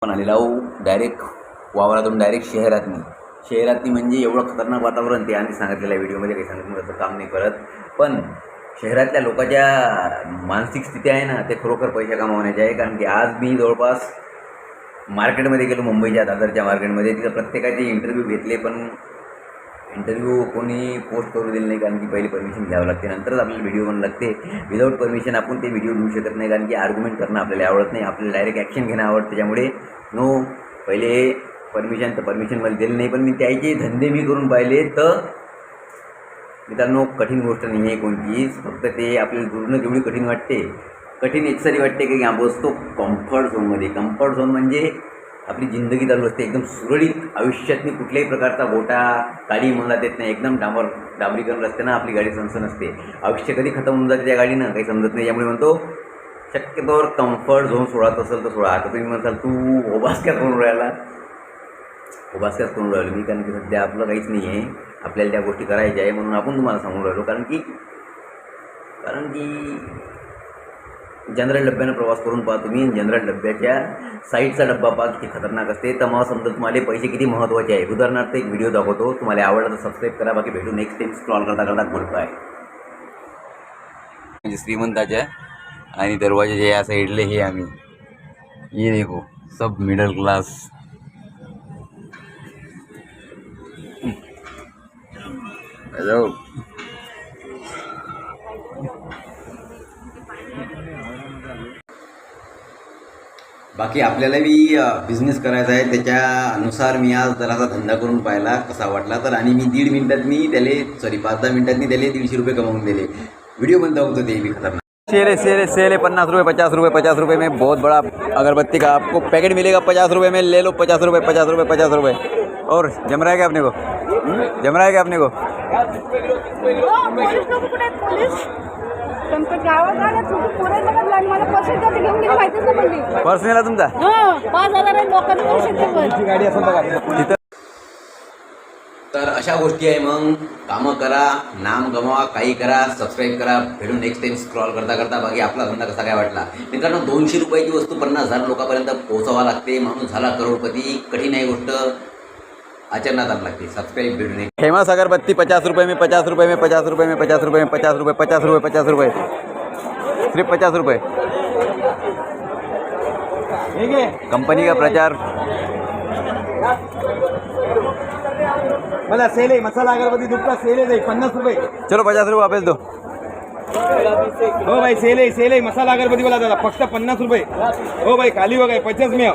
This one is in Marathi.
पण आलेला आहो डायरेक्ट वावरातून डायरेक्ट शहरातनी म्हणजे एवढं खतरनाक वातावरण ते आणि सांगितलेल्या व्हिडिओमध्ये काही सांगितलं तसं काम नाही करत. पण शहरातल्या लोकांच्या मानसिक स्थिती आहे ना ते खरोखर पैसे कमावण्याचे आहे. कारण की आज मी जवळपास मार्केटमध्ये गेलो, मुंबईच्या दादरच्या मार्केटमध्ये. तिथं प्रत्येकाचे इंटरव्ह्यू घेतले, पण इंटरव्ह्यू कोणी पोस्ट करू दिले नाही. कारण की पहिले परमिशन घ्यावं लागते, नंतरच आपल्याला व्हिडिओ बनवू लागते. विदाऊट परमिशन आपण ते व्हिडिओ घेऊ शकत नाही. कारण की आर्ग्युमेंट करणं आपल्याला आवडत नाही, आपल्याला डायरेक्ट ॲक्शन घेणं आवडतं. त्याच्यामुळे पहिले परमिशन मला दिलं नाही. पण मी त्याचे धंदे मी करून पाहिले. तर मित्रांनो कठीण गोष्ट नाही आहे कोणतीच. फक्त ते आपल्याला दुरून जेवढी कठीण वाटते, कठीण एकसारी वाटते की आपण बसतो कम्फर्ट झोनमध्ये. कम्फर्ट झोन म्हणजे आपली जिंदगी चालू असते एकदम सुरळीत आयुष्यातनी कुठल्याही प्रकारचा गोटा गाडी मला देत नाही. एकदम डांबरीकरण रस्त्यानं आपली गाडी सनसन असते. आयुष्य कधी खतम होऊन जाते त्या गाडीनं काही समजत नाही. त्यामुळे म्हणतो शक्यतोवर कम्फर्ट झोन सोडायचं असेल तर सोडा. आता तुम्ही म्हणताल तू ओबास्क्यात करून राहिला, ओबास्क्यात करून राहिलो मी. कारण की सध्या आपलं काहीच नाही आहे, आपल्याला त्या गोष्टी करायच्या आहे म्हणून आपण तुम्हाला सांगून राहिलो. कारण की जनरल डब्यानं प्रवास करून पहा तुम्ही. जनरल डब्याच्या साईडचा डब्बा पहा किती खतरनाक असते. तर मला समजा तुम्हाला पैसे किती महत्त्वाचे आहे. उदाहरणार्थ एक व्हिडिओ दाखवतो, तुम्हाला आवडला तर सबस्क्राईब करा. बाकी भेटू नेक्स्ट टाइम. स्क्रॉल करता करता गुड बाय. म्हणजे श्रीमंताच्या आणि दरवाजाच्या या साईडले हे आम्ही ये देखो सब मिडल क्लास. हॅलो बाकी आपल्याला बी बिझनेस करायचा आहे. त्याच्यानुसार मी आज जरासा धंदा करून पाहिला कसा वाटला तर. आणि मी 5-10 मिनिटांनी त्याला 150 रुपये कमावून दिले. व्हिडिओ पण दाखवतो ते भी खतरनाक. सेल 50 रुपये 50 रुपये में बहुत बड़ा अगरबत्ती का आपको पैकेट मिलेगा. 50 रुपये में ले लो. 50 रुपये. और जम रहा है क्या अपने को? पर्स नेला तुमचा? तर अशा गोष्टी आहे. मग कामं करा, नाम गमावा, काही करा, सबस्क्राईब करा. भेटून नेक्स्ट टाइम. स्क्रॉल करता बाकी आपला धंदा कसा काय वाटला मित्रांनो. 200 रुपयाची वस्तू 50,000 लोकांपर्यंत पोहोचावा लागते. माणूस झाला करोडपती. कठीण आहे गोष्ट, आचरणात आणा लागते. सबस्क्राईब भेटून. फेमस अगरबत्ती 50 रुपये में सिर्फ 50 रुपये. कंपनी का प्रचार. मला सेल आहे मसाला अगरबत्ती दुपटा सेल आहे 50 रुपये. चलो 50 रुपये वापस दो. हो भाई सेल आहे मसाला अगरबत्ती वाला दादा फक्त 50 रुपये. हो भाई खाली हो गए 50 में.